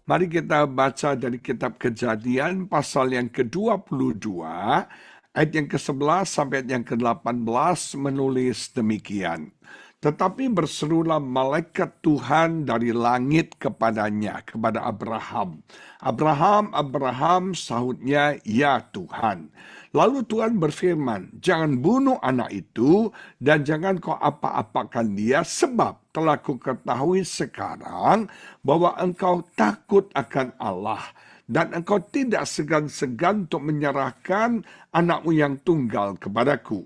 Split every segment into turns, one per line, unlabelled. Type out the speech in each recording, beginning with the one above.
Mari kita baca dari kitab Kejadian pasal yang ke-22, ayat yang ke-11 sampai ayat yang ke-18 menulis demikian. Tetapi berserulah malaikat Tuhan dari langit kepadanya, kepada Abraham. Abraham, Abraham, sahutnya, ya Tuhan. Lalu Tuhan berfirman, jangan bunuh anak itu dan jangan kau apa-apakan dia, sebab telah kuketahui sekarang bahwa engkau takut akan Allah dan engkau tidak segan-segan untuk menyerahkan anakmu yang tunggal kepadaku.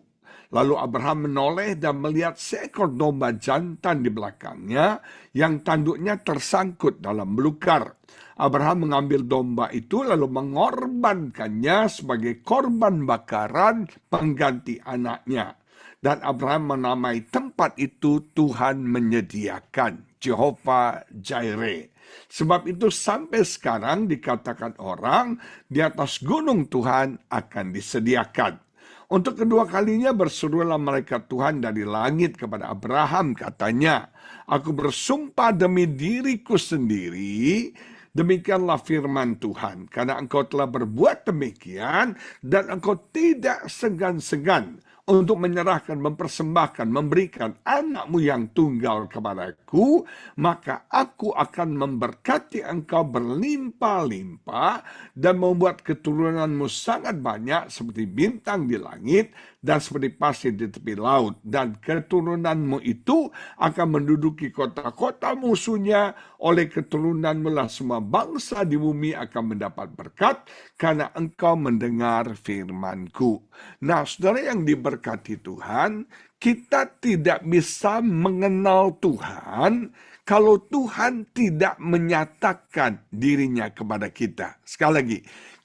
Lalu Abraham menoleh dan melihat seekor domba jantan di belakangnya yang tanduknya tersangkut dalam belukar. Abraham mengambil domba itu lalu mengorbankannya sebagai korban bakaran pengganti anaknya. Dan Abraham menamai tempat itu Tuhan menyediakan, Jehovah Jireh. Sebab itu sampai sekarang dikatakan orang di atas gunung Tuhan akan disediakan. Untuk kedua kalinya berserulah malaikat Tuhan dari langit kepada Abraham, katanya, aku bersumpah demi diriku sendiri, demikianlah firman Tuhan, karena engkau telah berbuat demikian, dan engkau tidak segan-segan untuk menyerahkan, mempersembahkan, memberikan anakmu yang tunggal kepadaku, maka aku akan memberkati engkau berlimpah-limpah dan membuat keturunanmu sangat banyak seperti bintang di langit dan seperti pasir di tepi laut. Dan keturunanmu itu akan menduduki kota-kota musuhnya, oleh keturunanmu lah semua bangsa di bumi akan mendapat berkat, karena engkau mendengar firmanku. Nah, saudara yang diberkati Tuhan, kita tidak bisa mengenal Tuhan kalau Tuhan tidak menyatakan dirinya kepada kita. Sekali lagi,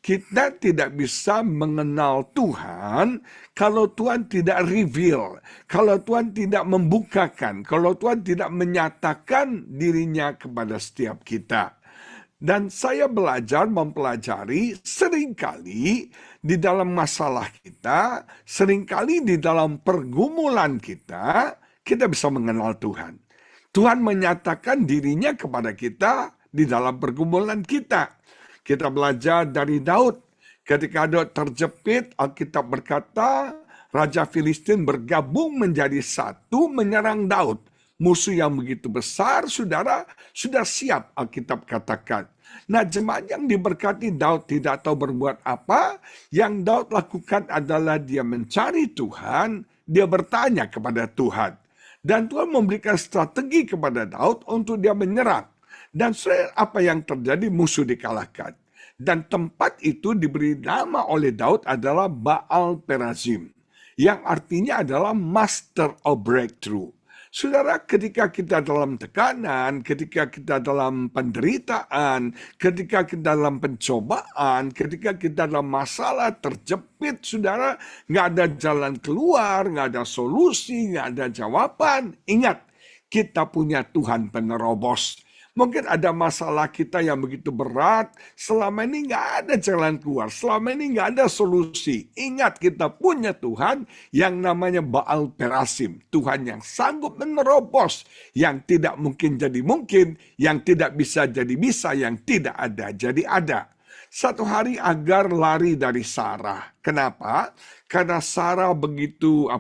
kita tidak bisa mengenal Tuhan kalau Tuhan tidak reveal, kalau Tuhan tidak membukakan, kalau Tuhan tidak menyatakan dirinya kepada setiap kita. Dan saya belajar mempelajari seringkali di dalam masalah kita, seringkali di dalam pergumulan kita bisa mengenal Tuhan. Tuhan menyatakan dirinya kepada kita di dalam pergumulan kita. Kita belajar dari Daud. Ketika Daud terjepit, Alkitab berkata, Raja Filistin bergabung menjadi satu menyerang Daud. Musuh yang begitu besar, saudara, sudah siap, Alkitab katakan. Nah, jemaat yang diberkati, Daud tidak tahu berbuat apa. Yang Daud lakukan adalah dia mencari Tuhan, dia bertanya kepada Tuhan. Dan Tuhan memberikan strategi kepada Daud untuk dia menyerang. Dan apa yang terjadi, musuh dikalahkan. Dan tempat itu diberi nama oleh Daud adalah Baal Perazim, yang artinya adalah Master of Breakthrough. Saudara, ketika kita dalam tekanan, ketika kita dalam penderitaan, ketika kita dalam pencobaan, ketika kita dalam masalah terjepit, saudara, nggak ada jalan keluar, nggak ada solusi, nggak ada jawaban. Ingat, kita punya Tuhan penerobos. Mungkin ada masalah kita yang begitu berat, selama ini nggak ada jalan keluar, selama ini nggak ada solusi. Ingat, kita punya Tuhan yang namanya Baal Perasim, Tuhan yang sanggup menerobos, yang tidak mungkin jadi mungkin, yang tidak bisa jadi bisa, yang tidak ada jadi ada. Satu hari Agar lari dari Sarah. Kenapa? Karena Sarah begitu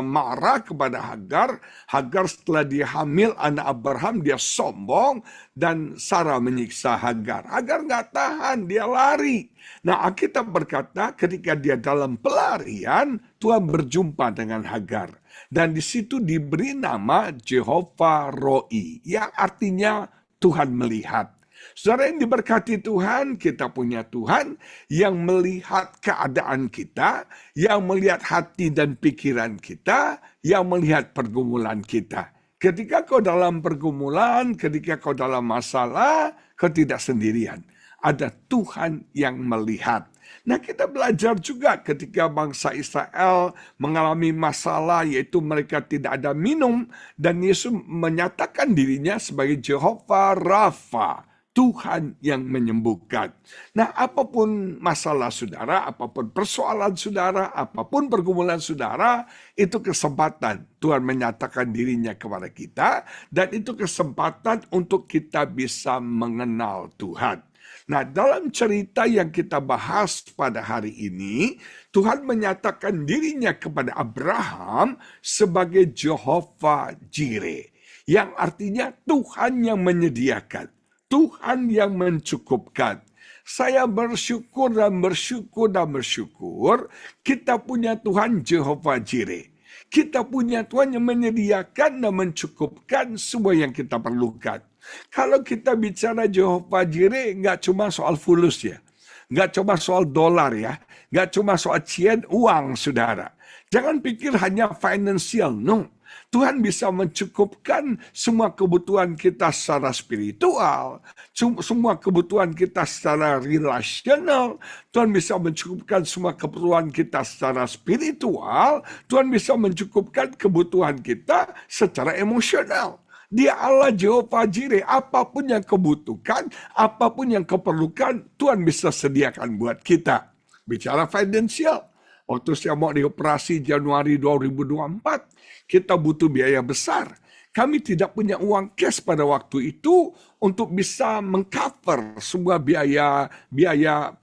marah kepada Hagar. Hagar setelah dia hamil anak Abraham, dia sombong dan Sarah menyiksa Hagar. Hagar nggak tahan, dia lari. Nah, Alkitab berkata ketika dia dalam pelarian, Tuhan berjumpa dengan Hagar. Dan di situ diberi nama Jehovah Roi, yang artinya Tuhan melihat. Saudara yang diberkati Tuhan, kita punya Tuhan yang melihat keadaan kita, yang melihat hati dan pikiran kita, yang melihat pergumulan kita. Ketika kau dalam pergumulan, ketika kau dalam masalah, kau tidak sendirian. Ada Tuhan yang melihat. Nah, kita belajar juga ketika bangsa Israel mengalami masalah, yaitu mereka tidak ada minum, dan Yesus menyatakan dirinya sebagai Jehovah Rafa, Tuhan yang menyembuhkan. Nah, apapun masalah saudara, apapun persoalan saudara, apapun pergumulan saudara, itu kesempatan Tuhan menyatakan dirinya kepada kita, dan itu kesempatan untuk kita bisa mengenal Tuhan. Nah, dalam cerita yang kita bahas pada hari ini, Tuhan menyatakan dirinya kepada Abraham sebagai Jehovah Jireh, yang artinya Tuhan yang menyediakan. Tuhan yang mencukupkan. Saya bersyukur dan bersyukur dan bersyukur kita punya Tuhan Jehovah Jireh. Kita punya Tuhan yang menyediakan dan mencukupkan semua yang kita perlukan. Kalau kita bicara Jehovah Jireh, nggak cuma soal fulus ya. Nggak cuma soal dolar ya. Nggak cuma soal uang, saudara. Jangan pikir hanya financial, no. Tuhan bisa mencukupkan semua kebutuhan kita secara spiritual, semua kebutuhan kita secara relasional. Tuhan bisa mencukupkan semua keperluan kita secara spiritual. Tuhan bisa mencukupkan kebutuhan kita secara emosional. Dia Allah Jehovah Jireh, apapun yang kebutuhkan, apapun yang keperlukan, Tuhan bisa sediakan buat kita. Bicara finansial, waktu saya mau dioperasi Januari 2024, kita butuh biaya besar. Kami tidak punya uang cash pada waktu itu untuk bisa mengcover semua biaya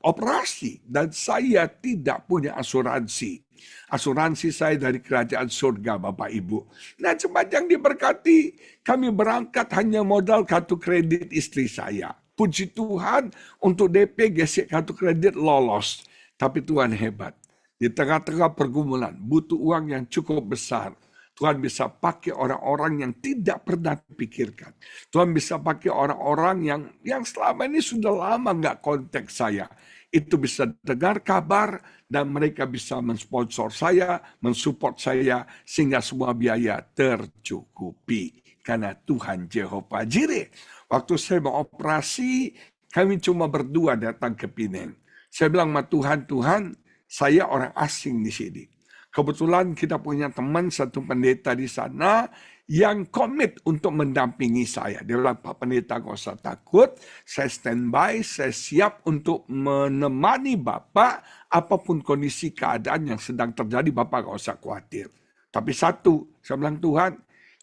operasi. Dan saya tidak punya asuransi. Asuransi saya dari kerajaan surga, Bapak Ibu. Nah, sepanjang diberkati, kami berangkat hanya modal kartu kredit istri saya. Puji Tuhan, untuk DP gesek kartu kredit lolos. Tapi Tuhan hebat. Di tengah-tengah pergumulan, butuh uang yang cukup besar. Tuhan bisa pakai orang-orang yang tidak pernah dipikirkan. Tuhan bisa pakai orang-orang yang selama ini sudah lama nggak kontak saya. Itu bisa dengar kabar dan mereka bisa mensponsor saya, mensupport saya, sehingga semua biaya tercukupi. Karena Tuhan Jehovah Jireh. Waktu saya mau operasi, kami cuma berdua datang ke Pineng. Saya bilang sama Tuhan, saya orang asing di sini. Kebetulan kita punya teman satu pendeta di sana yang komit untuk mendampingi saya. Dia bilang, Pak Pendeta gak usah takut, saya standby, saya siap untuk menemani Bapak, apapun kondisi keadaan yang sedang terjadi, Bapak gak usah khawatir. Tapi satu, saya bilang, Tuhan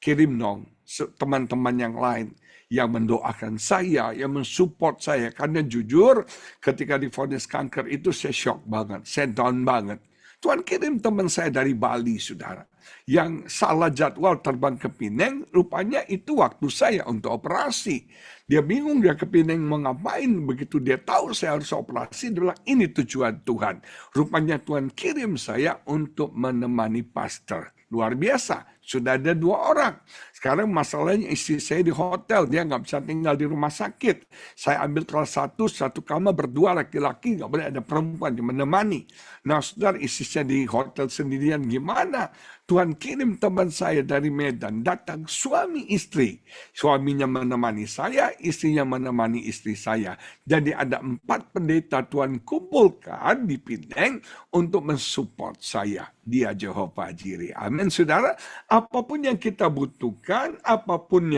kirim dong teman-teman yang lain yang mendoakan saya, yang mensupport saya. Karena jujur, ketika divonis kanker itu saya shock banget, saya down banget. Tuhan kirim teman saya dari Bali, saudara. Yang salah jadwal terbang ke Pineng, rupanya itu waktu saya untuk operasi. Dia bingung, dia ke Pineng mau ngapain. Begitu dia tahu saya harus operasi, dia bilang, ini tujuan Tuhan. Rupanya Tuhan kirim saya untuk menemani pastor. Luar biasa, sudah ada 2 orang. Sekarang masalahnya istri saya di hotel, dia nggak bisa tinggal di rumah sakit. Saya ambil kelas 1 kamar berdua laki-laki, nggak boleh ada perempuan yang menemani. Nah, saudara, istri saya di hotel sendirian gimana? Tuhan kirim teman saya dari Medan, datang suami istri. Suaminya menemani saya, istrinya menemani istri saya. Jadi ada 4 pendeta Tuhan kumpulkan di Pineng untuk mensupport saya. Dia Jehovah Jireh. Amin, saudara. Apapun yang kita butuhkan, apapun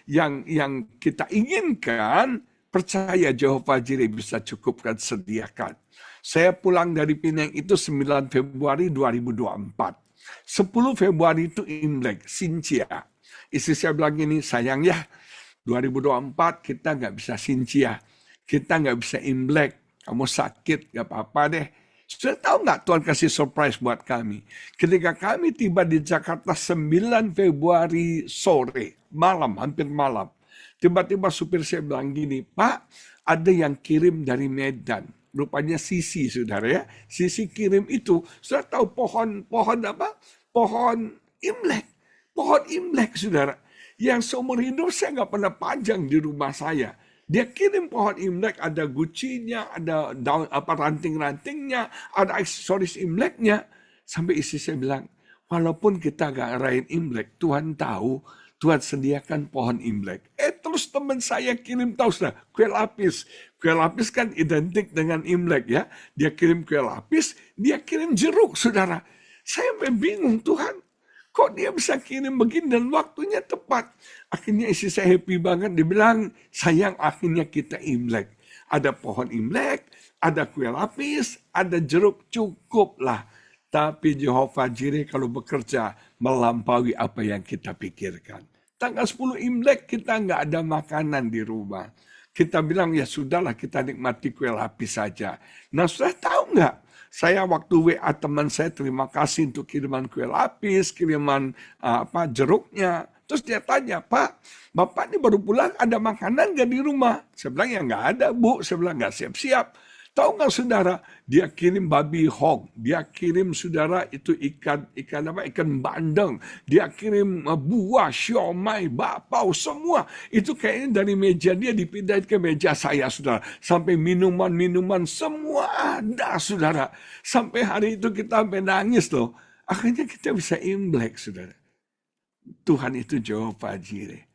yang kita inginkan, percaya Jehovah Jireh bisa cukupkan, sediakan. Saya pulang dari Pineng itu 9 Februari 2024. 10 Februari itu Imlek, Sincia. Istri saya bilang gini, sayang ya, 2024 kita nggak bisa Sincia, kita nggak bisa Imlek, kamu sakit, nggak apa-apa deh. Sudah tahu nggak Tuhan kasih surprise buat kami? Ketika kami tiba di Jakarta 9 Februari sore, malam, hampir malam. Tiba-tiba supir saya bilang gini, Pak, ada yang kirim dari Medan. Rupanya Sisi, saudara ya. Sisi kirim itu, sudah tahu pohon apa? Pohon Imlek. Pohon Imlek, saudara. Yang seumur hidup saya nggak pernah panjang di rumah saya. Dia kirim pohon Imlek, ada gucinya, ada daun ranting-rantingnya, ada aksesoris Imleknya. Sampai istri saya bilang, walaupun kita nggak rayain Imlek, Tuhan tahu, Tuhan sediakan pohon Imlek. Terus teman saya kirim, tahu sudah, kue lapis. Kue lapis kan identik dengan Imlek ya. Dia kirim kue lapis, dia kirim jeruk, saudara. Saya sampai bingung, Tuhan. Kok dia bisa kirim begini dan waktunya tepat. Akhirnya istri saya happy banget. Dia bilang, sayang akhirnya kita Imlek. Ada pohon Imlek, ada kue lapis, ada jeruk, cukup lah. Tapi Jehovah Jireh kalau bekerja melampaui apa yang kita pikirkan. Tanggal 10 Imlek kita nggak ada makanan di rumah. Kita bilang ya sudahlah kita nikmati kue lapis saja. Nah sudah tahu nggak? Saya waktu WA teman saya terima kasih untuk kiriman kue lapis, kiriman jeruknya. Terus dia tanya, Pak, Bapak ini baru pulang ada makanan nggak di rumah? Saya bilang ya nggak ada Bu, saya bilang nggak siap-siap. Tahu nggak saudara, dia kirim babi hog, dia kirim saudara itu ikan bandeng, dia kirim buah, siomay, bakpao, semua. Itu kayaknya dari meja dia dipindahin ke meja saya saudara. Sampai minuman-minuman semua ada saudara. Sampai hari itu kita sampai nangis loh. Akhirnya kita bisa Imlek saudara. Tuhan itu Jehovah Jireh.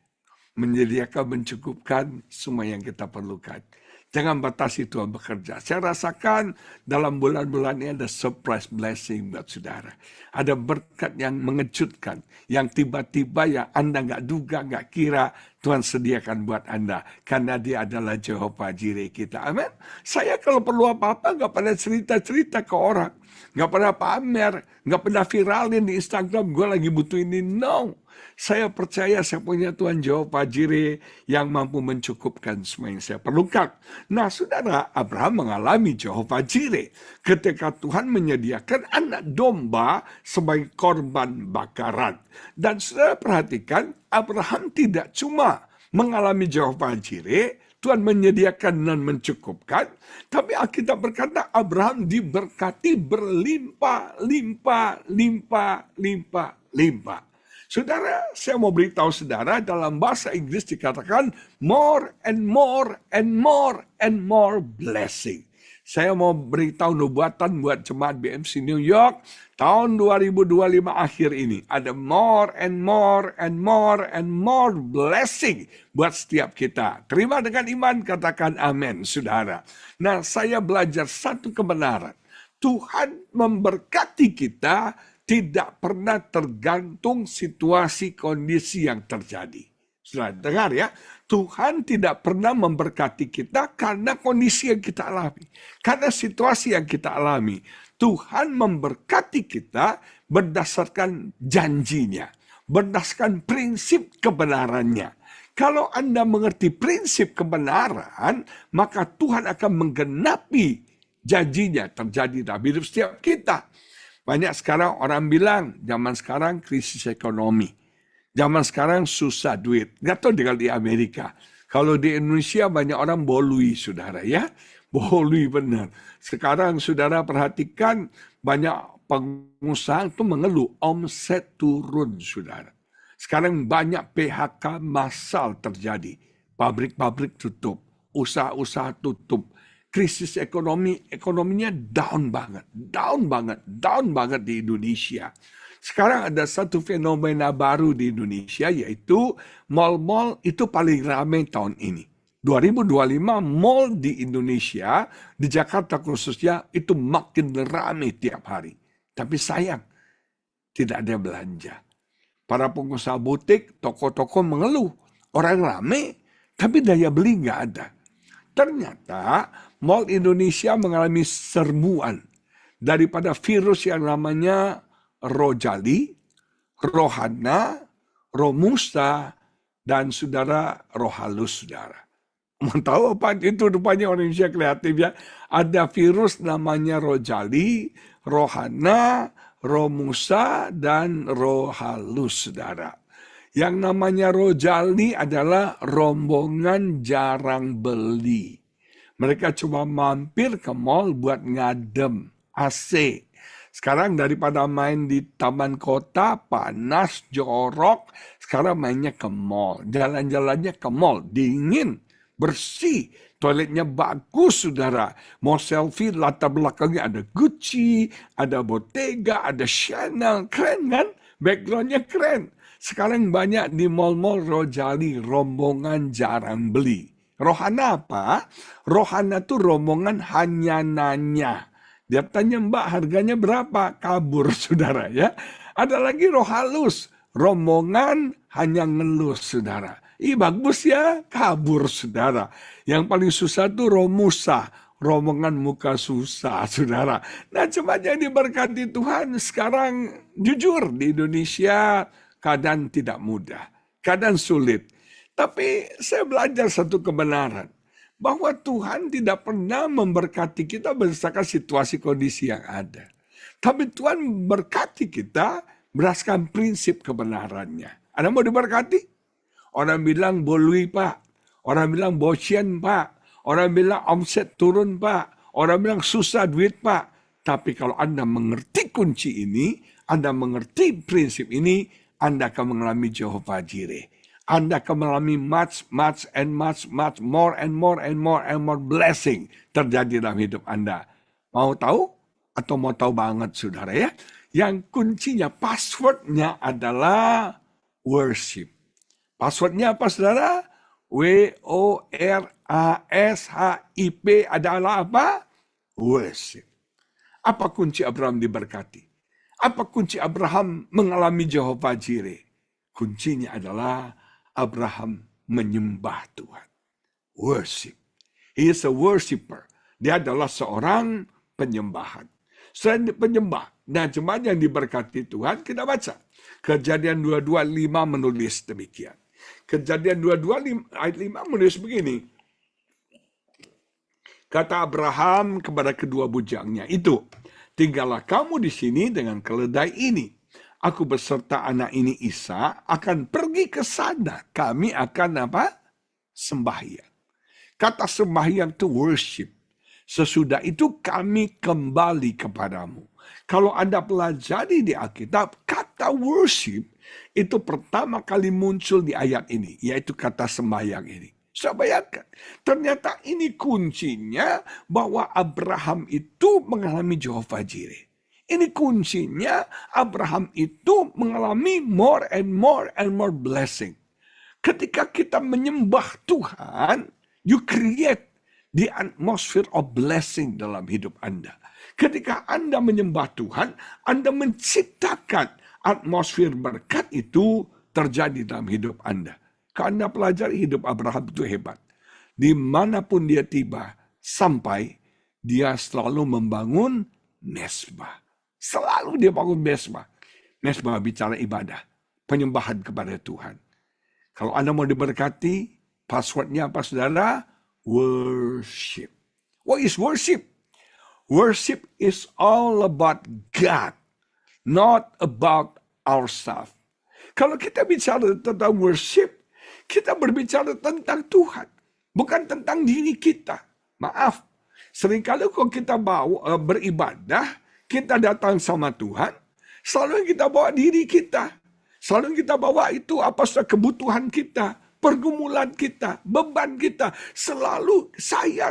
Menyediakan, mencukupkan semua yang kita perlukan. Jangan batasi Tuhan bekerja. Saya rasakan dalam bulan-bulan ini ada surprise blessing buat saudara. Ada berkat yang mengejutkan. Yang tiba-tiba yang Anda nggak duga, nggak kira Tuhan sediakan buat Anda. Karena dia adalah Jehovah Jireh kita. Amin. Saya kalau perlu apa-apa nggak pernah cerita-cerita ke orang. Nggak pernah pamer. Nggak pernah viralin di Instagram. Gue lagi butuh ini. No. Saya percaya saya punya Tuhan Jehovah Jireh yang mampu mencukupkan semua yang saya perlukan. Nah saudara, Abraham mengalami Jehovah Jireh ketika Tuhan menyediakan anak domba sebagai korban bakaran. Dan saudara perhatikan, Abraham tidak cuma mengalami Jehovah Jireh, Tuhan menyediakan dan mencukupkan, tapi Alkitab berkata Abraham diberkati berlimpah, limpah, limpah, limpah, limpah. Saudara, saya mau beritahu saudara dalam bahasa Inggris dikatakan more and more and more and more blessing. Saya mau beritahu nubuatan buat jemaat BMC New York tahun 2025 akhir ini. Ada more and more and more and more blessing buat setiap kita. Terima dengan iman, katakan amin, saudara. Nah, saya belajar satu kebenaran. Tuhan memberkati kita tidak pernah tergantung situasi kondisi yang terjadi. Sudah dengar ya, Tuhan tidak pernah memberkati kita karena kondisi yang kita alami. Karena situasi yang kita alami. Tuhan memberkati kita berdasarkan janjinya. Berdasarkan prinsip kebenarannya. Kalau Anda mengerti prinsip kebenaran, maka Tuhan akan menggenapi janjinya terjadi dalam hidup setiap kita. Banyak sekarang orang bilang, zaman sekarang krisis ekonomi. Zaman sekarang susah duit. Nggak tahu di Amerika. Kalau di Indonesia banyak orang bolui, saudara ya. Bolui benar. Sekarang saudara perhatikan banyak pengusaha itu mengeluh. Omset turun, saudara. Sekarang banyak PHK massal terjadi. Pabrik-pabrik tutup. Usaha-usaha tutup. Krisis ekonominya down banget di Indonesia. Sekarang ada satu fenomena baru di Indonesia, yaitu mal-mal itu paling ramai tahun ini. 2025 mal di Indonesia, di Jakarta khususnya, itu makin ramai tiap hari. Tapi sayang, tidak ada belanja. Para pengusaha butik, toko-toko mengeluh. Orang ramai, tapi daya beli nggak ada. Ternyata mal Indonesia mengalami serbuan daripada virus yang namanya Rojali, Rohana, Romusta, dan saudara Rohalus, saudara. Mau tahu apa itu rupanya orang Indonesia kreatif ya? Ada virus namanya Rojali, Rohana, Romusa, dan Rohalus, saudara. Yang namanya Rojali adalah rombongan jarang beli. Mereka cuma mampir ke mall buat ngadem AC. Sekarang daripada main di taman kota, panas, jorok, sekarang mainnya ke mall. Jalan-jalannya ke mall, dingin, bersih, toiletnya bagus, saudara. Mau selfie, latar belakangnya ada Gucci, ada Bottega, ada Chanel, keren kan? Backgroundnya keren. Sekarang banyak di mall-mall Rojali, rombongan jarang beli. Rohana apa? Rohana tuh rombongan hanya nanya. Dia tanya, Mbak harganya berapa? Kabur saudara ya. Ada lagi roh halus, rombongan hanya ngelus, saudara. Ih bagus ya, kabur saudara. Yang paling susah tuh roh Musa, rombongan muka susah saudara. Nah cuma yang diberkati Tuhan sekarang jujur di Indonesia keadaan tidak mudah, keadaan sulit. Tapi saya belajar satu kebenaran, bahwa Tuhan tidak pernah memberkati kita berdasarkan situasi kondisi yang ada. Tapi Tuhan berkati kita berdasarkan prinsip kebenarannya. Anda mau diberkati? Orang bilang bolui Pak. Orang bilang bosien Pak. Orang bilang omset turun Pak. Orang bilang susah duit Pak. Tapi kalau Anda mengerti kunci ini, Anda mengerti prinsip ini, Anda akan mengalami Jehovah Jireh. Anda akan mengalami much more and more blessing terjadi dalam hidup Anda. Mau tahu? Atau mau tahu banget saudara ya? Yang kuncinya, passwordnya adalah worship. Passwordnya apa saudara? WORASHIP adalah apa? Worship. Apa kunci Abraham diberkati? Apa kunci Abraham mengalami Jehovah Jireh? Kuncinya adalah Abraham menyembah Tuhan. Worship. He is a worshiper. Dia adalah seorang penyembahan. Selain penyembah, nah jemaat yang diberkati Tuhan, kita baca. Kejadian 22:5 menulis demikian. Kejadian 22 ayat 5 menulis begini. Kata Abraham kepada kedua bujangnya itu, tinggallah kamu di sini dengan keledai ini. Aku beserta anak ini Isa akan pergi ke sana. Kami akan apa? Sembahyang. Kata sembahyang itu worship. Sesudah itu kami kembali kepadamu. Kalau Anda pelajari di Alkitab, kata worship itu pertama kali muncul di ayat ini, yaitu kata sembahyang ini. Saya bayangkan, ternyata ini kuncinya bahwa Abraham itu mengalami Jehovah Jireh. Ini kuncinya Abraham itu mengalami more and more blessing. Ketika kita menyembah Tuhan, you create the atmosphere of blessing dalam hidup Anda. Ketika Anda menyembah Tuhan, Anda menciptakan atmosfer berkat itu terjadi dalam hidup Anda. Karena Anda pelajari hidup Abraham itu hebat. Dimanapun dia tiba, sampai dia selalu membangun mesbah. Selalu dia bangun mesbah. Mesbah bicara ibadah, penyembahan kepada Tuhan. Kalau Anda mau diberkati, passwordnya apa saudara? Worship. What is worship? Worship is all about God, not about ourselves. Kalau kita bicara tentang worship, kita berbicara tentang Tuhan, bukan tentang diri kita. Maaf, seringkali kalau kita beribadah, kita datang sama Tuhan, selalu yang kita bawa diri kita. Selalu yang kita bawa itu apa saja kebutuhan kita, pergumulan kita, beban kita. Selalu saya,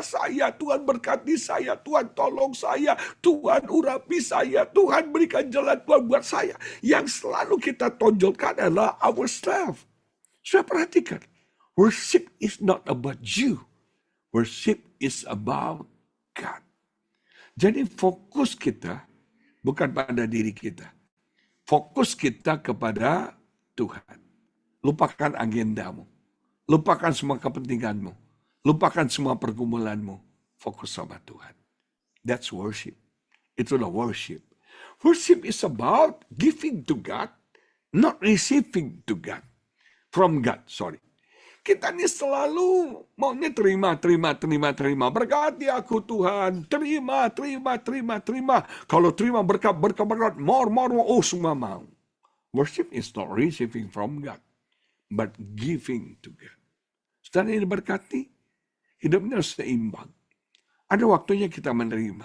Tuhan berkati saya, Tuhan tolong saya, Tuhan urapi saya, Tuhan berikan jalan Tuhan buat saya. Yang selalu kita tonjolkan adalah ourselves. Saya perhatikan, worship is not about you. Worship is about God. Jadi fokus kita bukan pada diri kita. Fokus kita kepada Tuhan. Lupakan agendamu. Lupakan semua kepentinganmu. Lupakan semua pergumulanmu. Fokus sama Tuhan. That's worship. Itulah worship. Worship is about giving to God, not receiving to God. From God, sorry. Kita ini selalu maunya terima. Berkati aku Tuhan. Terima. Kalau terima berkat, more. Oh, semua mau. Worship is not receiving from God, but giving to God. Setelah ini berkati, hidupnya harus seimbang. Ada waktunya kita menerima.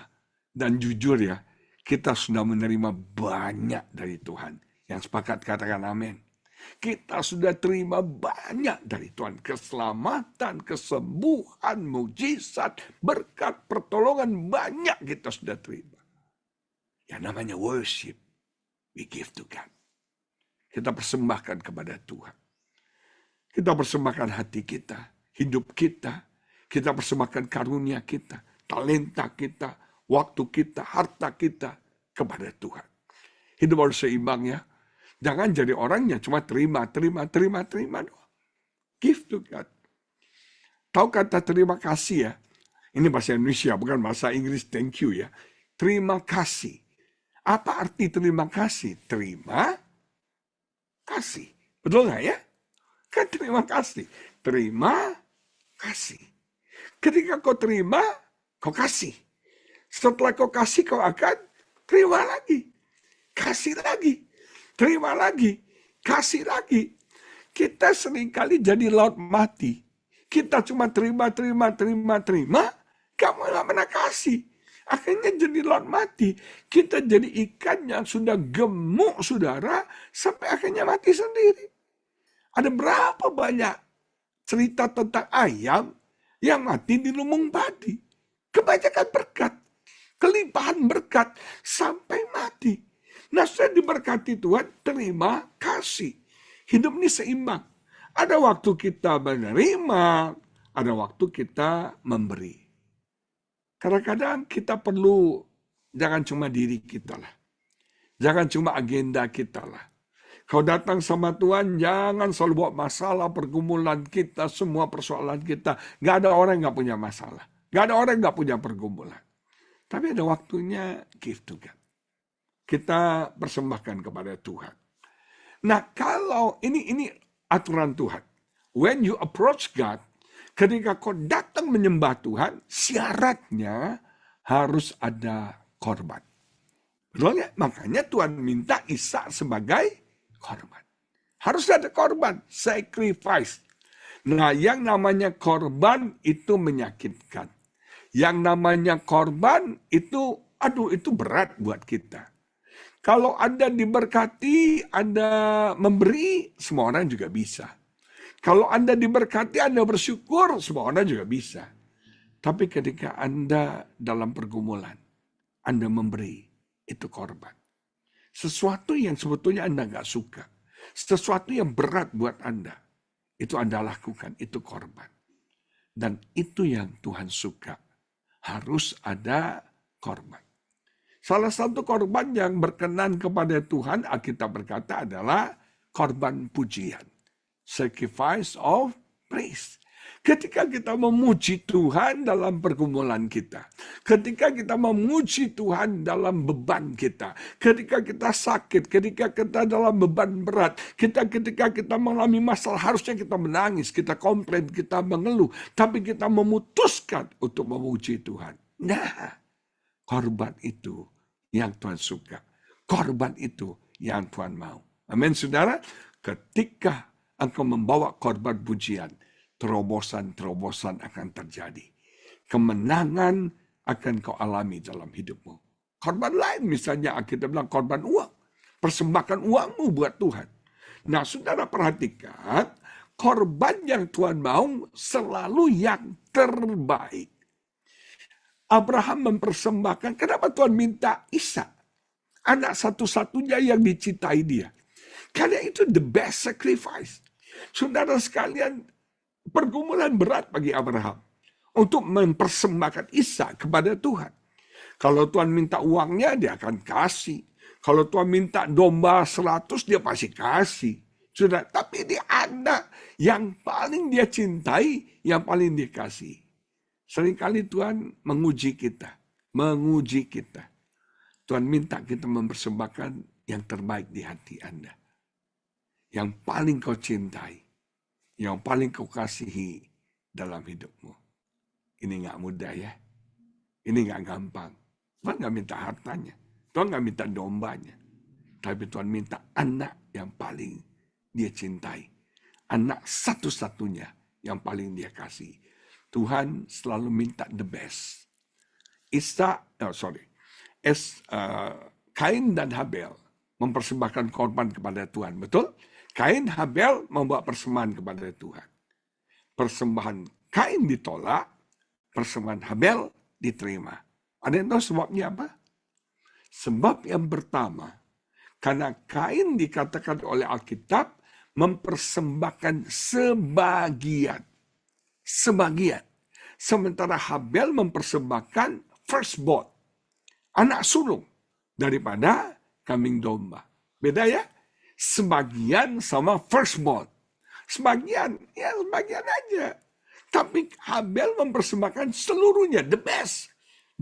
Dan jujur ya, kita sudah menerima banyak dari Tuhan. Yang sepakat katakan amin. Kita sudah terima banyak dari Tuhan. Keselamatan, kesembuhan, mujizat, berkat, pertolongan banyak kita sudah terima. Yang namanya worship, we give to God. Kita persembahkan kepada Tuhan. Kita persembahkan hati kita, hidup kita. Kita persembahkan karunia kita, talenta kita, waktu kita, harta kita kepada Tuhan. Hidup harus seimbang ya. Jangan jadi orangnya cuma terima doang. Give to God. Tahu kata terima kasih ya? Ini bahasa Indonesia, bukan bahasa Inggris, thank you ya. Terima kasih. Apa arti terima kasih? Terima kasih. Betul nggak ya? Kan terima kasih. Terima kasih. Ketika kau terima, kau kasih. Setelah kau kasih, kau akan terima lagi. Kasih lagi. Terima lagi. Kasih lagi. Kita seringkali jadi laut mati. Kita cuma terima. Kamu nggak pernah kasih. Akhirnya jadi laut mati. Kita jadi ikan yang sudah gemuk, saudara, sampai akhirnya mati sendiri. Ada berapa banyak cerita tentang ayam yang mati di lumbung padi. Kebanyakan berkat. Kelimpahan berkat sampai mati. Nah, sudah diberkati Tuhan, terima kasih. Hidup ini seimbang. Ada waktu kita menerima, ada waktu kita memberi. Kadang-kadang kita perlu, jangan cuma diri kita lah. Jangan cuma agenda kita lah. Kau datang sama Tuhan, jangan selalu bawa masalah, pergumulan kita, semua persoalan kita. Gak ada orang yang gak punya masalah. Gak ada orang yang gak punya pergumulan. Tapi ada waktunya give to God. Kita persembahkan kepada Tuhan. Nah, kalau ini aturan Tuhan. When you approach God, ketika kau datang menyembah Tuhan, syaratnya harus ada korban. Betul ya? Makanya Tuhan minta Ishak sebagai korban. Harus ada korban, sacrifice. Nah, yang namanya korban itu menyakitkan. Yang namanya korban itu, itu berat buat kita. Kalau Anda diberkati, Anda memberi, semua orang juga bisa. Kalau Anda diberkati, Anda bersyukur, semua orang juga bisa. Tapi ketika Anda dalam pergumulan, Anda memberi, itu korban. Sesuatu yang sebetulnya Anda nggak suka. Sesuatu yang berat buat Anda. Itu Anda lakukan, itu korban. Dan itu yang Tuhan suka. Harus ada korban. Salah satu korban yang berkenan kepada Tuhan, Alkitab berkata adalah korban pujian. Sacrifice of praise. Ketika kita memuji Tuhan dalam pergumulan kita. Ketika kita memuji Tuhan dalam beban kita. Ketika kita sakit, ketika kita dalam beban berat. Ketika kita mengalami masalah, harusnya kita menangis, kita komplain, kita mengeluh. Tapi kita memutuskan untuk memuji Tuhan. Nah, korban itu yang Tuhan suka. Korban itu yang Tuhan mau. Amin, saudara. Ketika engkau membawa korban pujian, terobosan-terobosan akan terjadi. Kemenangan akan kau alami dalam hidupmu. Korban lain misalnya kita bilang korban uang. Persembahkan uangmu buat Tuhan. Nah, saudara perhatikan, korban yang Tuhan mau selalu yang terbaik. Abraham mempersembahkan, kenapa Tuhan minta Ishak? Anak satu-satunya yang dicintai dia. Karena itu the best sacrifice. Saudara sekalian, pergumulan berat bagi Abraham untuk mempersembahkan Ishak kepada Tuhan. Kalau Tuhan minta uangnya, dia akan kasih. Kalau Tuhan minta domba 100, dia pasti kasih. Sudah, tapi dia anak yang paling dia cintai, yang paling dia kasih. Seringkali Tuhan menguji kita. Tuhan minta kita mempersembahkan yang terbaik di hati Anda. Yang paling kau cintai. Yang paling kau kasihi dalam hidupmu. Ini gak mudah ya. Ini gak gampang. Tuhan gak minta hartanya. Tuhan gak minta dombanya. Tapi Tuhan minta anak yang paling dia cintai. Anak satu-satunya yang paling dia kasih. Tuhan selalu minta the best. Kain dan Habel mempersembahkan korban kepada Tuhan. Betul? Kain Habel membawa persembahan kepada Tuhan. Persembahan Kain ditolak, persembahan Habel diterima. Ada yang tahu sebabnya apa? Sebab yang pertama, karena Kain dikatakan oleh Alkitab mempersembahkan sebagian. Sementara Habel mempersembahkan firstborn, anak sulung daripada kambing domba. Beda ya? sebagian sama firstborn. Sebagian, ya sebagian aja. Tapi Habel mempersembahkan seluruhnya, the best.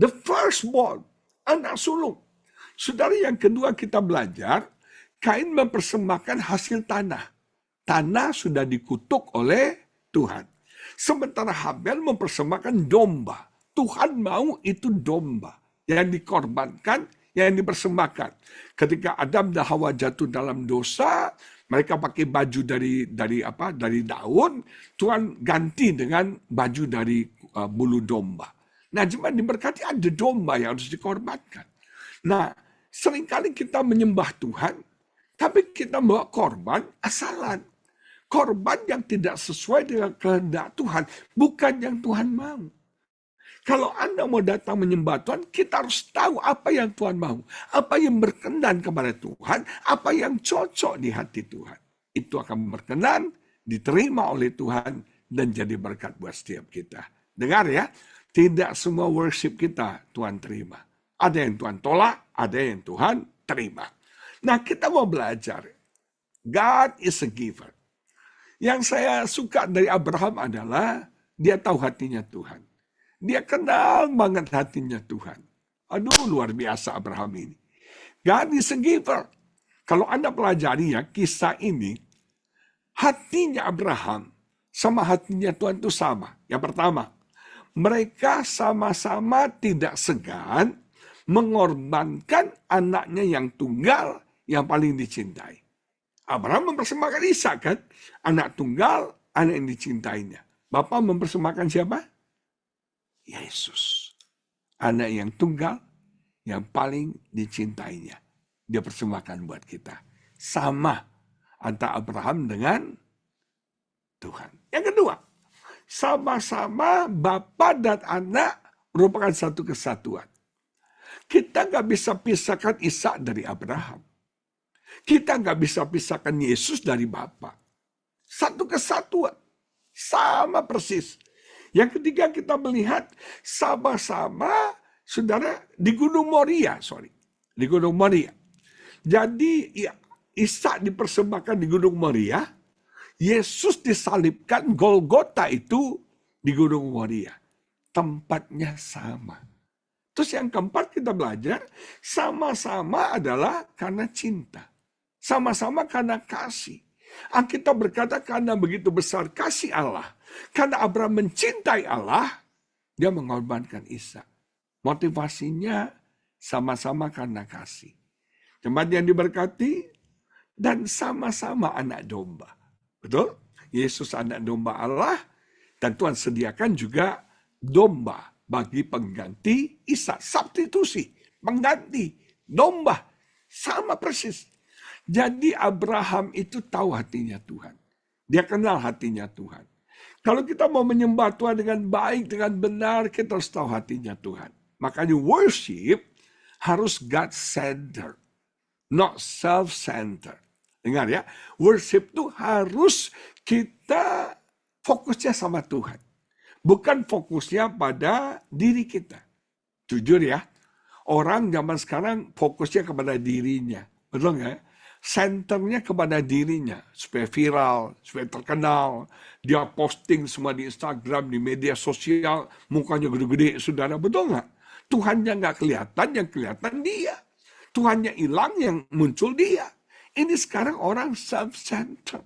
The firstborn, anak sulung. Saudara, yang kedua kita belajar, Kain mempersembahkan hasil tanah. Tanah sudah dikutuk oleh Tuhan. Sementara Habel mempersembahkan domba. Tuhan mau itu domba yang dikorbankan, yang dipersembahkan. Ketika Adam dan Hawa jatuh dalam dosa, mereka pakai baju dari daun, Tuhan ganti dengan baju dari bulu domba. Nah, cuma diberkati ada domba yang harus dikorbankan. Nah, seringkali kita menyembah Tuhan, tapi kita bawa korban asalan. Korban yang tidak sesuai dengan kehendak Tuhan, bukan yang Tuhan mau. Kalau Anda mau datang menyembah Tuhan, kita harus tahu apa yang Tuhan mau. Apa yang berkenan kepada Tuhan, apa yang cocok di hati Tuhan. Itu akan berkenan, diterima oleh Tuhan, dan jadi berkat buat setiap kita. Dengar ya, tidak semua worship kita Tuhan terima. Ada yang Tuhan tolak, ada yang Tuhan terima. Nah, kita mau belajar. God is a giver. Yang saya suka dari Abraham adalah dia tahu hatinya Tuhan. Dia kenal banget hatinya Tuhan. Aduh, luar biasa Abraham ini. God is a giver. Kalau Anda pelajari ya kisah ini, hatinya Abraham sama hatinya Tuhan itu sama. Yang pertama, mereka sama-sama tidak segan mengorbankan anaknya yang tunggal yang paling dicintai. Abraham mempersembahkan Ishak kan, anak tunggal, anak yang dicintainya. Bapak mempersembahkan siapa? Yesus, anak yang tunggal, yang paling dicintainya. Dia persembahkan buat kita. Sama antara Abraham dengan Tuhan. Yang kedua, sama-sama Bapa dan anak merupakan satu kesatuan. Kita nggak bisa pisahkan Ishak dari Abraham. Kita nggak bisa pisahkan Yesus dari Bapa. Satu kesatuan. Sama persis. Yang ketiga kita melihat sama-sama saudara di Gunung Moria. Di Gunung Moria. Jadi ya, Ishak dipersembahkan di Gunung Moria. Yesus disalibkan Golgota itu di Gunung Moria. Tempatnya sama. Terus yang keempat kita belajar, sama-sama adalah karena cinta. Sama-sama karena kasih. Alkitab berkata karena begitu besar kasih Allah. Karena Abraham mencintai Allah, dia mengorbankan Ishak. Motivasinya sama-sama karena kasih. Jemaat yang diberkati, dan sama-sama anak domba. Betul? Yesus anak domba Allah, dan Tuhan sediakan juga domba bagi pengganti Ishak. Substitusi, pengganti, domba. Sama persis. Jadi Abraham itu tahu hatinya Tuhan. Dia kenal hatinya Tuhan. Kalau kita mau menyembah Tuhan dengan baik, dengan benar, kita harus tahu hatinya Tuhan. Makanya worship harus God-centered, not self-centered. Dengar ya, worship itu harus kita fokusnya sama Tuhan. Bukan fokusnya pada diri kita. Jujur ya, orang zaman sekarang fokusnya kepada dirinya. Betul nggak? Senternya kepada dirinya. Supaya viral, supaya terkenal. Dia posting semua di Instagram, di media sosial. Mukanya gede-gede, saudara. Betul nggak? Tuhannya nggak kelihatan, yang kelihatan dia. Tuhannya hilang, yang muncul dia. Ini sekarang orang self-centered.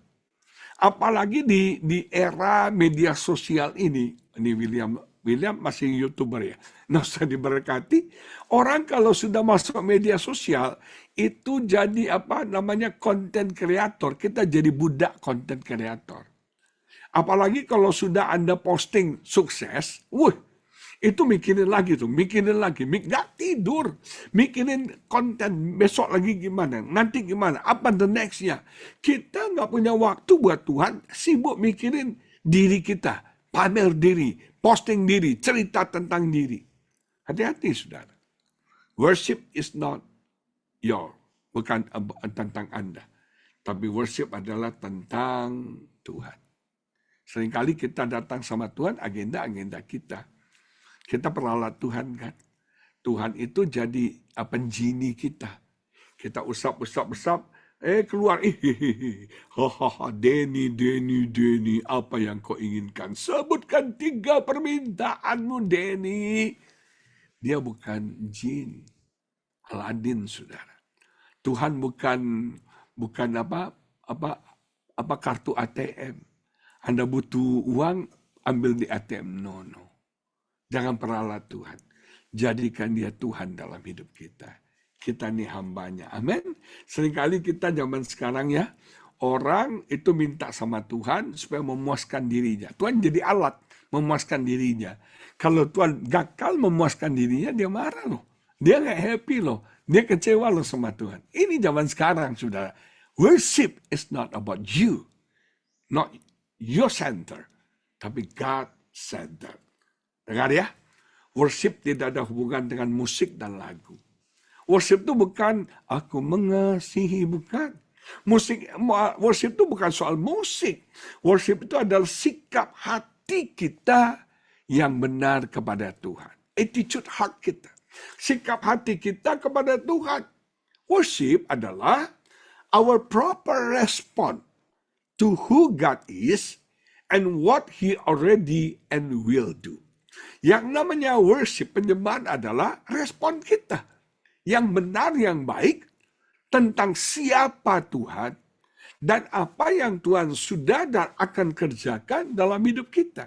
Apalagi di era media sosial ini. Ini William masih YouTuber ya. Nah, usah diberkati. Orang kalau sudah masuk media sosial, itu jadi content creator. Kita jadi budak content creator. Apalagi kalau sudah Anda posting sukses, itu mikirin lagi. Nggak tidur. Mikirin konten, besok lagi gimana, nanti gimana, apa the next-nya. Kita nggak punya waktu buat Tuhan, sibuk mikirin diri kita. Pamer diri, posting diri, cerita tentang diri. Hati-hati saudara. Worship is not bukan tentang Anda. Tapi worship adalah tentang Tuhan. Seringkali kita datang sama Tuhan, agenda-agenda kita. Kita peralat Tuhan kan. Tuhan itu jadi penjini kita. Kita usap. Keluar, hahaha, Denny, apa yang kau inginkan? Sebutkan 3 permintaanmu, Denny. Dia bukan jin, Aladin, saudara. Tuhan bukan apa kartu ATM. Anda butuh uang, ambil di ATM. No. Jangan peralat Tuhan. Jadikan dia Tuhan dalam hidup kita. Kita nih hambanya. Amin. Seringkali kita zaman sekarang ya, orang itu minta sama Tuhan supaya memuaskan dirinya. Tuhan jadi alat memuaskan dirinya. Kalau Tuhan gagal memuaskan dirinya, dia marah loh. Dia nggak happy loh. Dia kecewa loh sama Tuhan. Ini zaman sekarang, saudara. Worship is not about you. Not your center. Tapi God center. Dengar ya. Worship tidak ada hubungan dengan musik dan lagu. Worship itu bukan aku mengasihi, bukan. Worship itu bukan soal musik. Worship itu adalah sikap hati kita yang benar kepada Tuhan. Attitude heart kita. Sikap hati kita kepada Tuhan. Worship adalah our proper response to who God is and what He already and will do. Yang namanya worship, penyembahan adalah respon kita yang benar, yang baik tentang siapa Tuhan dan apa yang Tuhan sudah dan akan kerjakan dalam hidup kita.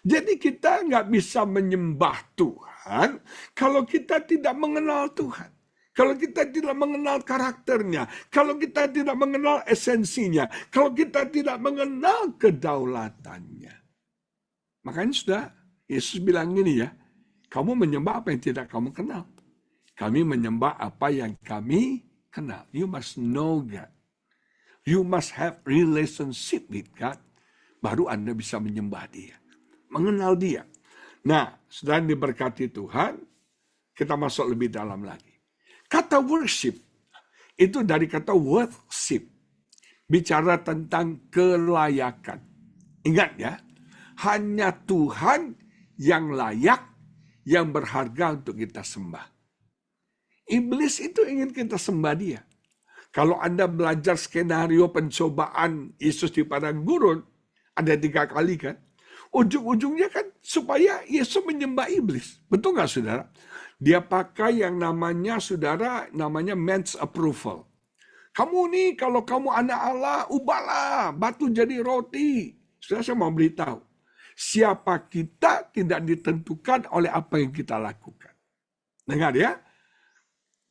Jadi kita nggak bisa menyembah Tuhan kalau kita tidak mengenal Tuhan. Kalau kita tidak mengenal karakternya, kalau kita tidak mengenal esensinya, kalau kita tidak mengenal kedaulatannya. Makanya sudah, Yesus bilang gini ya, kamu menyembah apa yang tidak kamu kenal. Kami menyembah apa yang kami kenal. You must know God. You must have relationship with God. Baru Anda bisa menyembah dia. Mengenal dia. Nah, sudah diberkati Tuhan, kita masuk lebih dalam lagi. Kata worship, itu dari kata worship. Bicara tentang kelayakan. Ingat ya, hanya Tuhan yang layak, yang berharga untuk kita sembah. Iblis itu ingin kita sembah dia. Kalau Anda belajar skenario pencobaan Yesus di padang gurun, ada 3 kali kan? Ujung-ujungnya kan supaya Yesus menyembah iblis. Betul nggak saudara? Dia pakai yang namanya man's approval. Kamu nih kalau kamu anak Allah, ubahlah batu jadi roti. Saya mau beritahu. Siapa kita tidak ditentukan oleh apa yang kita lakukan. Dengar ya.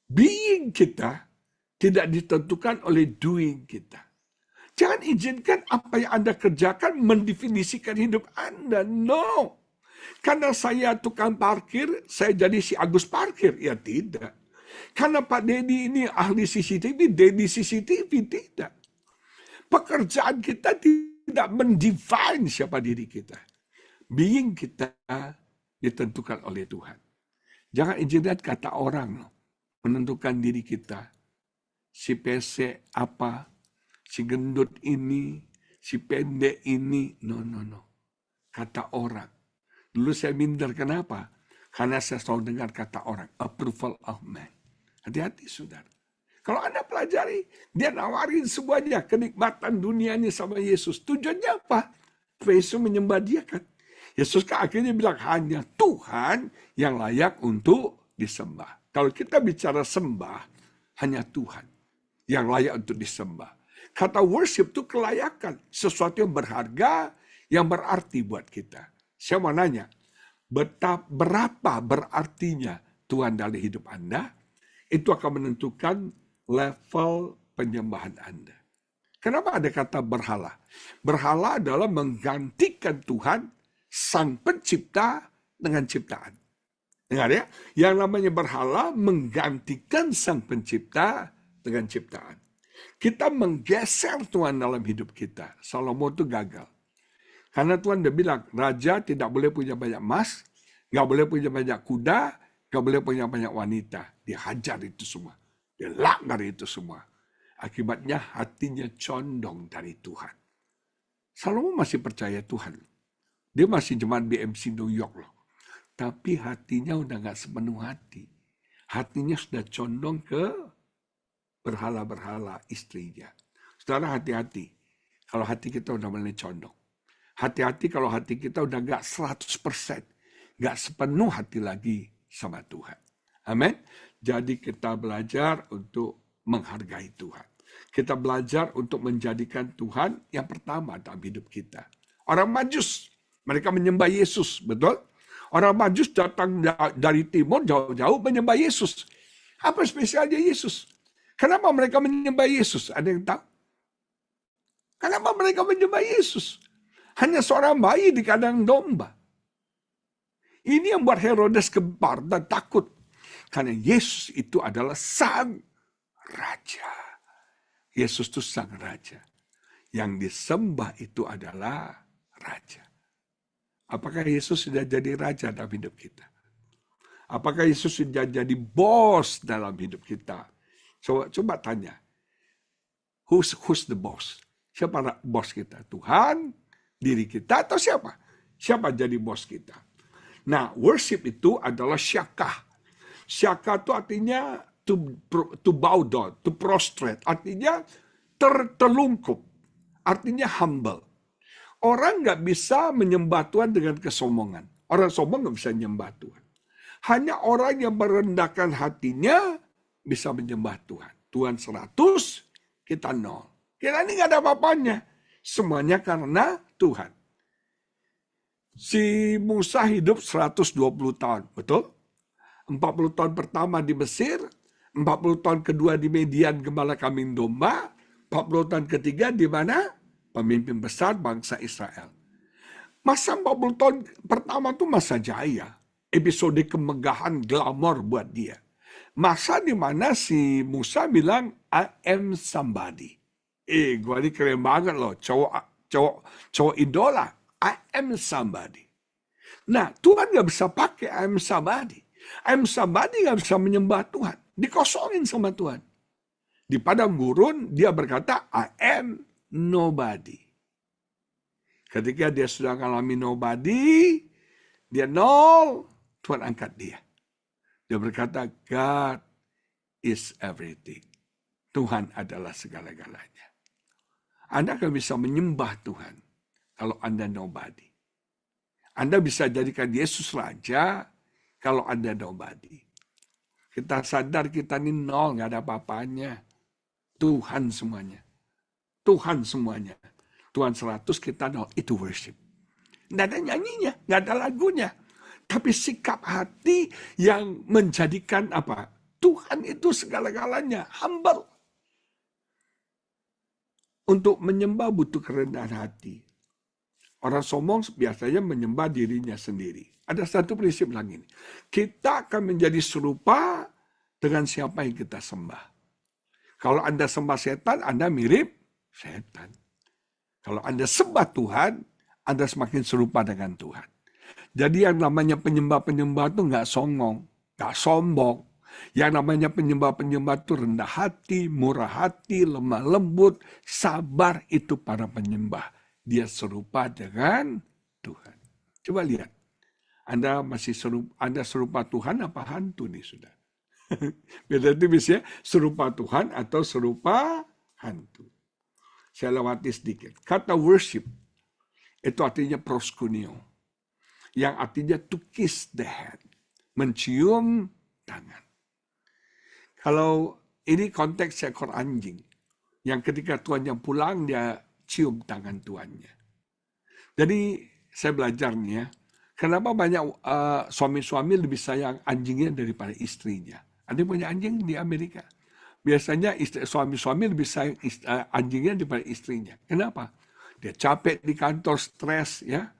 Being kita tidak ditentukan oleh doing kita. Jangan izinkan apa yang Anda kerjakan mendefinisikan hidup Anda. No. Karena saya tukang parkir, saya jadi si Agus parkir. Ya tidak. Karena Pak Dedi ini ahli CCTV, Dedi CCTV. Tidak. Pekerjaan kita tidak mendefine siapa diri kita. Being kita ditentukan oleh Tuhan. Jangan izinkan kata orang menentukan diri kita. Si pesek apa, si gendut ini, si pendek ini. No. Kata orang. Dulu saya minder, kenapa? Karena saya selalu dengar kata orang. Approval of man. Hati-hati saudara. Kalau Anda pelajari, dia nawarin semuanya. Kenikmatan dunianya sama Yesus. Tujuannya apa? Yesus menyembah dia kan. Yesus kan akhirnya bilang hanya Tuhan yang layak untuk disembah. Kalau kita bicara sembah, hanya Tuhan yang layak untuk disembah. Kata worship itu kelayakan. Sesuatu yang berharga, yang berarti buat kita. Saya mau nanya, berapa berartinya Tuhan dalam hidup Anda? Itu akan menentukan level penyembahan Anda. Kenapa ada kata berhala? Berhala adalah menggantikan Tuhan, Sang Pencipta, dengan ciptaan. Dengar ya, yang namanya berhala menggantikan Sang Pencipta dengan ciptaan. Kita menggeser Tuhan dalam hidup kita. Salomo itu gagal. Karena Tuhan udah bilang, raja tidak boleh punya banyak emas, nggak boleh punya banyak kuda, nggak boleh punya banyak wanita. Dia hajar itu semua. Dia langgar itu semua. Akibatnya hatinya condong dari Tuhan. Salomo masih percaya Tuhan. Dia masih jemaat BMC New York loh. Tapi hatinya udah nggak sepenuh hati. Hatinya sudah condong ke berhala-berhala istrinya. Saudara, hati-hati kalau hati kita udah mulai condong. Hati-hati kalau hati kita udah gak 100%, gak sepenuh hati lagi sama Tuhan. Amin. Jadi kita belajar untuk menghargai Tuhan. Kita belajar untuk menjadikan Tuhan yang pertama dalam hidup kita. Orang Majus, mereka menyembah Yesus, betul? Orang Majus datang dari timur jauh-jauh menyembah Yesus. Apa spesialnya Yesus? Kenapa mereka menyembah Yesus? Ada yang tahu? Kenapa mereka menyembah Yesus? Hanya seorang bayi di kandang domba. Ini yang buat Herodes gempar dan takut. Karena Yesus itu adalah sang raja. Yesus itu sang raja. Yang disembah itu adalah raja. Apakah Yesus sudah jadi raja dalam hidup kita? Apakah Yesus sudah jadi bos dalam hidup kita? Coba tanya. Who's the boss? Siapa bos kita? Tuhan, diri kita, atau siapa? Siapa jadi bos kita? Nah, worship itu adalah syakah. Syakah itu artinya to bow down, to prostrate. Artinya tertelungkup. Artinya humble. Orang nggak bisa menyembah Tuhan dengan kesombongan. Orang sombong nggak bisa menyembah Tuhan. Hanya orang yang merendahkan hatinya bisa menyembah Tuhan. Tuhan 100, kita 0. Kita ini nggak ada apa-apanya. Semuanya karena Tuhan. Si Musa hidup 120 tahun, betul? 40 tahun pertama di Mesir, 40 tahun kedua di Median gembala kambing domba, 40 tahun ketiga di mana? Pemimpin besar bangsa Israel. Masa 40 tahun pertama itu masa jaya. Episode kemegahan glamor buat dia. Masa di mana si Musa bilang, I am somebody. Gua ini keren banget loh, cowok idola. I am somebody. Nah, Tuhan gak bisa pakai I am somebody. I am somebody gak bisa menyembah Tuhan. Dikosongin sama Tuhan. Di padang gurun, dia berkata, I am nobody. Ketika dia sudah mengalami nobody, dia nol, Tuhan angkat dia. Dia berkata, God is everything. Tuhan adalah segala-galanya. Anda akan bisa menyembah Tuhan kalau Anda nobody. Anda bisa jadikan Yesus raja kalau Anda nobody. Kita sadar kita ini nol, nggak ada apa-apanya. Tuhan semuanya. Tuhan semuanya. Tuhan 100, kita nol. Itu worship. Nggak ada nyanyinya, nggak ada lagunya. Tapi sikap hati yang menjadikan apa? Tuhan itu segala-galanya. Humble. Untuk menyembah butuh kerendahan hati. Orang sombong biasanya menyembah dirinya sendiri. Ada satu prinsip lagi. Kita akan menjadi serupa dengan siapa yang kita sembah. Kalau Anda sembah setan, Anda mirip setan. Kalau Anda sembah Tuhan, Anda semakin serupa dengan Tuhan. Jadi yang namanya penyembah-penyembah itu nggak songong, nggak sombong. Yang namanya penyembah-penyembah itu rendah hati, murah hati, lemah lembut, sabar, itu para penyembah. Dia serupa dengan Tuhan. Coba lihat. Anda masih serupa Tuhan apa hantu nih sudah? Beda tipis ya, serupa Tuhan atau serupa hantu. Saya lewati sedikit. Kata worship itu artinya proskuneo. Yang artinya to kiss the hand. Mencium tangan. Kalau ini konteks seekor anjing. Yang ketika tuannya pulang, dia cium tangan tuannya. Jadi saya belajar nih ya. Kenapa banyak suami-suami lebih sayang anjingnya daripada istrinya. Ada yang punya anjing di Amerika. Biasanya suami-suami lebih sayang anjingnya daripada istrinya. Kenapa? Dia capek di kantor, stres ya.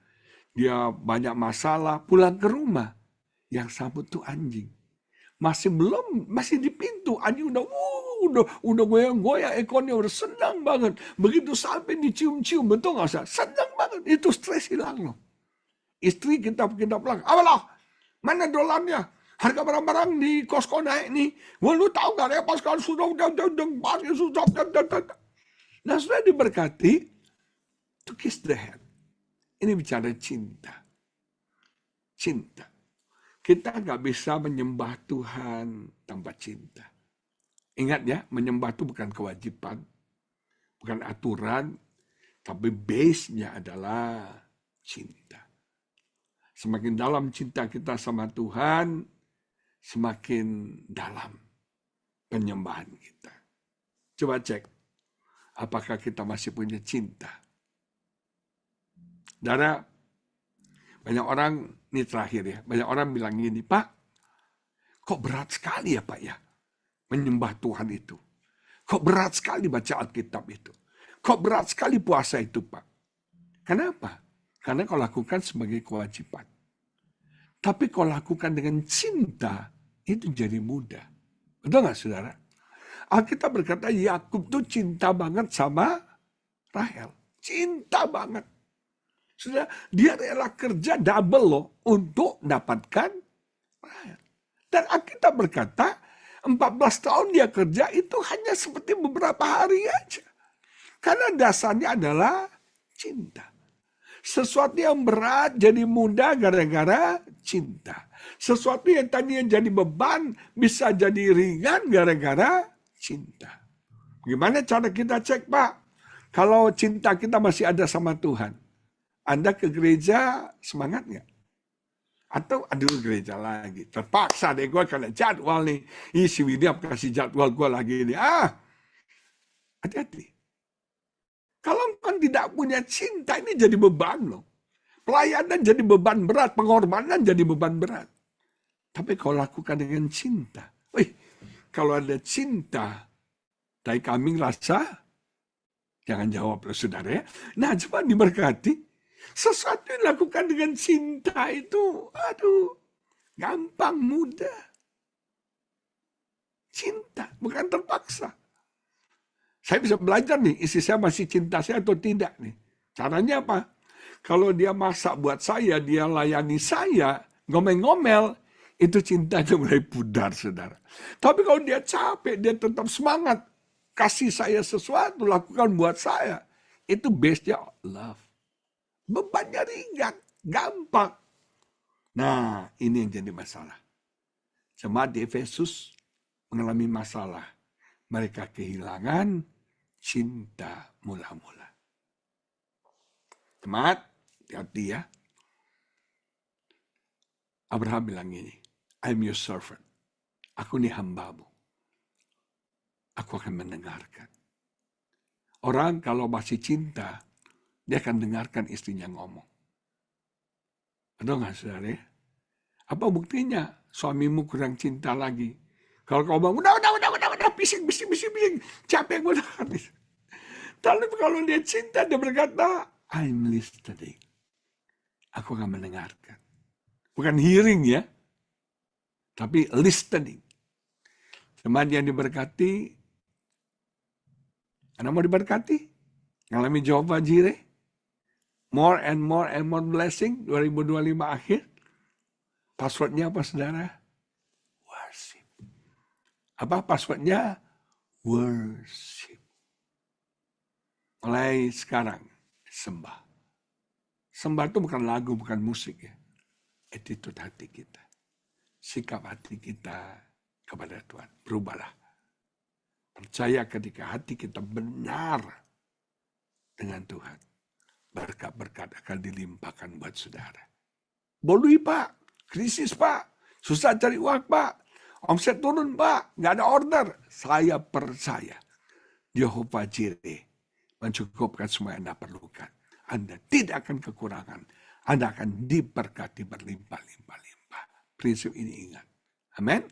Dia banyak masalah, pulang ke rumah. Yang sambut tuh anjing. Masih di pintu. Anjing udah goyang-goyang, ekornya udah senang banget. Begitu sampai dicium-cium, betul nggak usah? Senang banget, itu stres hilang loh. Istri kita pulang, apalah, mana dolarnya? Harga barang-barang di Costco naik nih. Wah, lu tahu gak ya, pas sekarang sudah. Nah, sudah diberkati, to kiss the hand. Ini bicara cinta. Cinta. Kita nggak bisa menyembah Tuhan tanpa cinta. Ingat ya, menyembah itu bukan kewajiban, bukan aturan, tapi base-nya adalah cinta. Semakin dalam cinta kita sama Tuhan, semakin dalam penyembahan kita. Coba cek, apakah kita masih punya cinta? Saudara, banyak orang, ini terakhir ya, banyak orang bilang gini, Pak, kok berat sekali ya Pak ya, menyembah Tuhan itu. Kok berat sekali baca Alkitab itu. Kok berat sekali puasa itu Pak. Kenapa? Karena kau lakukan sebagai kewajiban. Tapi kau lakukan dengan cinta, itu jadi mudah. Betul nggak saudara? Alkitab berkata Yakub tuh cinta banget sama Rahel. Cinta banget. Sudah, dia rela kerja double loh untuk dapatkan Rahel. Dan Alkitab berkata 14 tahun dia kerja itu hanya seperti beberapa hari aja. Karena dasarnya adalah cinta. Sesuatu yang berat jadi mudah gara-gara cinta. Sesuatu yang tadinya jadi beban bisa jadi ringan gara-gara cinta. Gimana cara kita cek Pak? Kalau cinta kita masih ada sama Tuhan. Anda ke gereja semangat nggak? Atau aduh gereja lagi. Terpaksa deh gue karena jadwal nih. Si William kasih jadwal gue lagi nih. Hati-hati. Kalau kan tidak punya cinta ini jadi beban loh. Pelayanan jadi beban berat. Pengorbanan jadi beban berat. Tapi kalau lakukan dengan cinta. Kalau ada cinta. Tai kambing rasa. Jangan jawab loh saudara ya. Nah coba diberkati. Sesuatu yang dilakukan dengan cinta itu. Aduh. Gampang, mudah. Cinta. Bukan terpaksa. Saya bisa belajar nih, istri saya masih cinta saya atau tidak nih. Caranya apa? Kalau dia masak buat saya, dia layani saya, ngomel-ngomel, itu cintanya mulai pudar, saudara. Tapi kalau dia capek, dia tetap semangat, kasih saya sesuatu, lakukan buat saya. Itu base-nya love. Bebannya ringan, gampang. Nah, ini yang jadi masalah. Jemaat di Efesus mengalami masalah. Mereka kehilangan cinta mula-mula. Jemaat, hati-hati ya. Abraham bilang ini, I'm your servant. Aku ini hambamu. Aku akan mendengarkan. Orang kalau masih cinta, dia akan dengarkan istrinya ngomong. Betul nggak saudara ya? Apa buktinya? Suamimu kurang cinta lagi. Kalau kau ngomong, udah, bising, capek gue udah. Tapi kalau dia cinta, dia berkata, I'm listening. Aku akan mendengarkan. Bukan hearing ya, tapi listening. Teman yang diberkati, Anda mau diberkati? Ngalami Jehovah Jireh? More and more blessing, 2025 akhir. Passwordnya apa saudara? Worship. Apa passwordnya? Worship. Mulai sekarang, sembah. Sembah itu bukan lagu, bukan musik ya. Attitude hati kita. Sikap hati kita kepada Tuhan. Berubahlah. Percaya ketika hati kita benar dengan Tuhan. Berkat-berkat akan dilimpahkan buat saudara. Bolui Pak, krisis Pak, susah cari uang Pak, omset turun Pak, nggak ada order. Saya percaya Jehovah Jireh mencukupkan semua yang Anda perlukan. Anda tidak akan kekurangan. Anda akan diberkati berlimpah-limpah. Prinsip ini ingat. Amin.